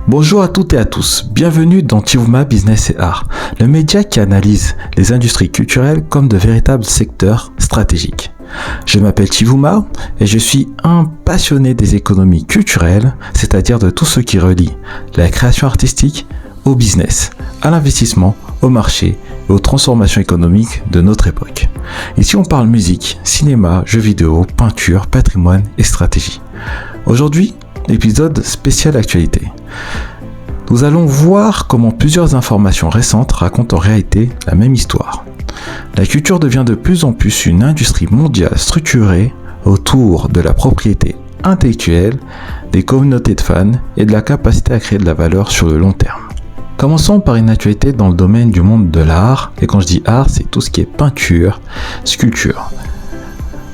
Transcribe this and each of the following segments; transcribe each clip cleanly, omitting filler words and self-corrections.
Bonjour à toutes et à tous, bienvenue dans Tivuma Business et Art, le média qui analyse les industries culturelles comme de véritables secteurs stratégiques. Je m'appelle Tivuma et je suis un passionné des économies culturelles, c'est-à-dire de tout ce qui relie la création artistique au business, à l'investissement, au marché et aux transformations économiques de notre époque. Ici on parle musique, cinéma, jeux vidéo, peinture, patrimoine et stratégie. Aujourd'hui, épisode spécial actualité. Nous allons voir comment plusieurs informations récentes racontent en réalité la même histoire. La culture devient de plus en plus une industrie mondiale structurée autour de la propriété intellectuelle, des communautés de fans et de la capacité à créer de la valeur sur le long terme. Commençons par une actualité dans le domaine du monde de l'art, et quand je dis art, c'est tout ce qui est peinture, sculpture.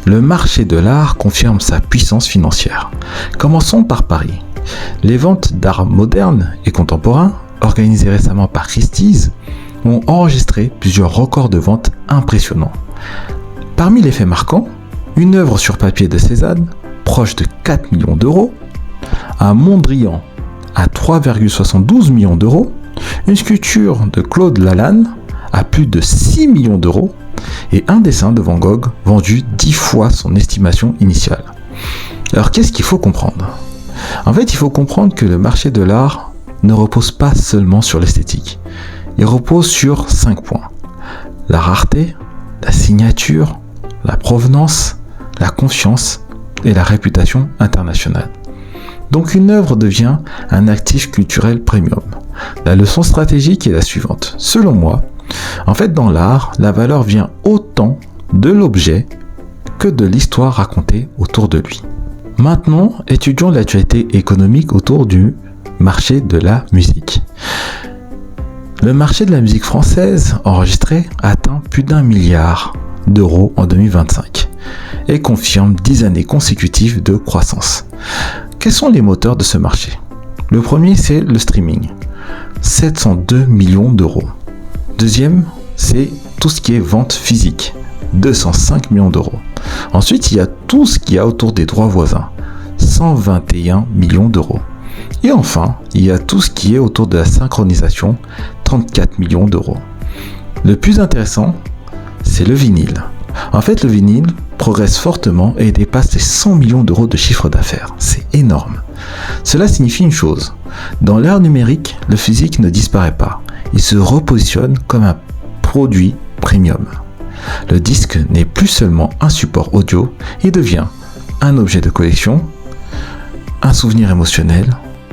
Le marché de l'art confirme sa puissance financière. Commençons par Paris. Les ventes d'art moderne et contemporain, organisées récemment par Christie's, ont enregistré plusieurs records de ventes impressionnants. Parmi les faits marquants, une œuvre sur papier de Cézanne, proche de 4 millions d'euros, un Mondrian à 3,72 millions d'euros, une sculpture de Claude Lalanne à plus de 6 millions d'euros, et un dessin de Van Gogh vendu 10 fois son estimation initiale. Alors qu'est-ce qu'il faut comprendre ? En fait, il faut comprendre que le marché de l'art ne repose pas seulement sur l'esthétique. Il repose sur 5 points. La rareté, la signature, la provenance, la confiance et la réputation internationale. Donc une œuvre devient un actif culturel premium. La leçon stratégique est la suivante. Selon moi, en fait, dans l'art, la valeur vient autant de l'objet que de l'histoire racontée autour de lui. Maintenant, étudions l'actualité économique autour du marché de la musique. Le marché de la musique française enregistré atteint plus d'1 milliard d'euros en 2025 et confirme 10 années consécutives de croissance. Quels sont les moteurs de ce marché ? Le premier, c'est le streaming, 702 millions d'euros. Deuxième, c'est tout ce qui est vente physique, 205 millions d'euros. Ensuite, il y a tout ce qu'il y a autour des droits voisins, 121 millions d'euros. Et enfin, il y a tout ce qui est autour de la synchronisation, 34 millions d'euros. Le plus intéressant, c'est le vinyle. En fait, le vinyle progresse fortement et dépasse les 100 millions d'euros de chiffre d'affaires. C'est énorme. Cela signifie une chose. Dans l'ère numérique, le physique ne disparaît pas. Il se repositionne comme un produit premium. Le disque n'est plus seulement un support audio, il devient un objet de collection, un souvenir émotionnel,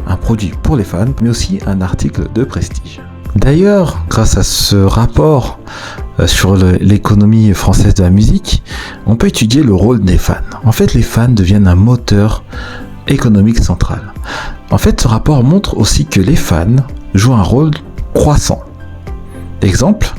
un produit pour les fans, mais aussi un article de prestige. D'ailleurs, grâce à ce rapport sur l'économie française de la musique, on peut étudier le rôle des fans. En fait, les fans deviennent un moteur économique central. En fait, ce rapport montre aussi que les fans jouent un rôle croissant. Exemple,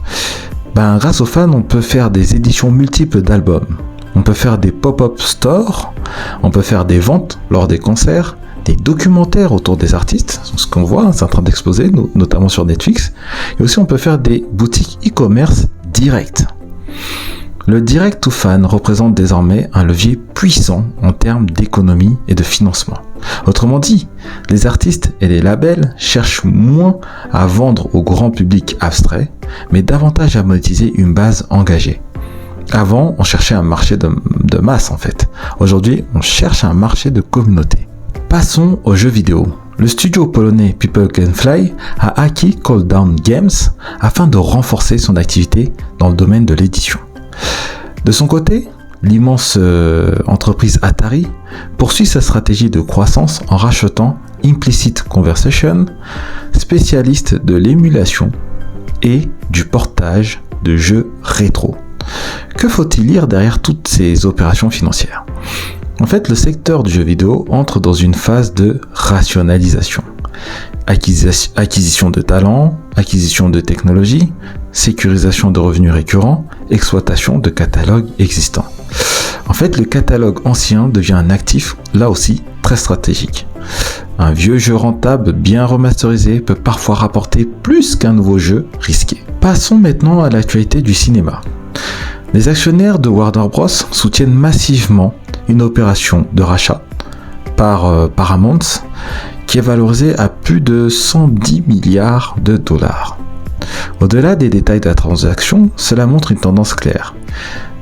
grâce aux fans, on peut faire des éditions multiples d'albums. On peut faire des pop-up stores, on peut faire des ventes lors des concerts, des documentaires autour des artistes, ce qu'on voit, c'est en train d'exploser, notamment sur Netflix. Et aussi, on peut faire des boutiques e-commerce directes. Le direct to fan représente désormais un levier puissant en termes d'économie et de financement. Autrement dit, les artistes et les labels cherchent moins à vendre au grand public abstrait, mais davantage à monétiser une base engagée. Avant, on cherchait un marché de masse en fait. Aujourd'hui, on cherche un marché de communauté. Passons aux jeux vidéo. Le studio polonais People Can Fly a acquis Call Down Games afin de renforcer son activité dans le domaine de l'édition. De son côté, l'immense entreprise Atari poursuit sa stratégie de croissance en rachetant Implicit Conversation, spécialiste de l'émulation et du portage de jeux rétro. Que faut-il lire derrière toutes ces opérations financières ? En fait, le secteur du jeu vidéo entre dans une phase de rationalisation. Acquisition de talents, acquisition de technologies, sécurisation de revenus récurrents, exploitation de catalogues existants. En fait, le catalogue ancien devient un actif, là aussi, très stratégique. Un vieux jeu rentable bien remasterisé peut parfois rapporter plus qu'un nouveau jeu risqué. Passons maintenant à l'actualité du cinéma. Les actionnaires de Warner Bros soutiennent massivement une opération de rachat par Paramount qui est valorisé à plus de 110 milliards de dollars. Au-delà des détails de la transaction, cela montre une tendance claire.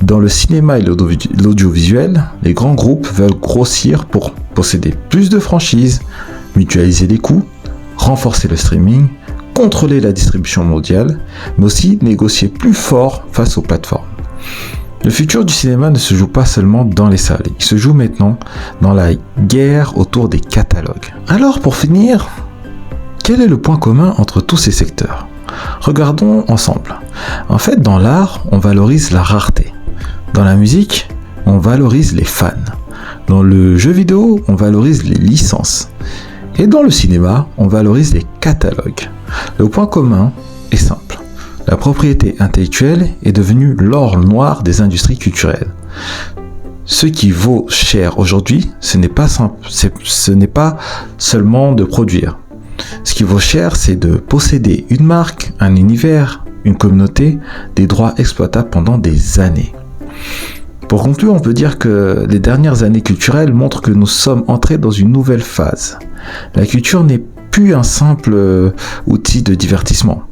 Dans le cinéma et l'audiovisuel, les grands groupes veulent grossir pour posséder plus de franchises, mutualiser les coûts, renforcer le streaming, contrôler la distribution mondiale, mais aussi négocier plus fort face aux plateformes. Le futur du cinéma ne se joue pas seulement dans les salles, il se joue maintenant dans la guerre autour des catalogues. Alors pour finir, quel est le point commun entre tous ces secteurs ? Regardons ensemble. En fait, dans l'art, on valorise la rareté. Dans la musique, on valorise les fans. Dans le jeu vidéo, on valorise les licences. Et dans le cinéma, on valorise les catalogues. Le point commun est simple. La propriété intellectuelle est devenue l'or noir des industries culturelles. Ce qui vaut cher aujourd'hui, ce n'est pas seulement de produire. Ce qui vaut cher, c'est de posséder une marque, un univers, une communauté, des droits exploitables pendant des années. Pour conclure, on peut dire que les dernières années culturelles montrent que nous sommes entrés dans une nouvelle phase. La culture n'est plus un simple outil de divertissement.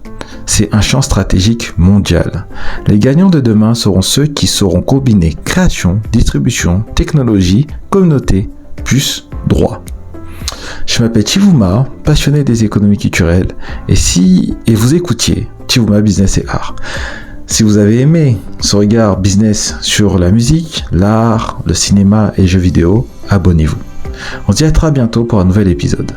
C'est un champ stratégique mondial. Les gagnants de demain seront ceux qui sauront combiner création, distribution, technologie, communauté, plus droit. Je m'appelle Tivuma, passionné des économies culturelles, et vous écoutiez Tivuma Business et Art. Si vous avez aimé ce regard business sur la musique, l'art, le cinéma et jeux vidéo, abonnez-vous. On se dit à très bientôt pour un nouvel épisode.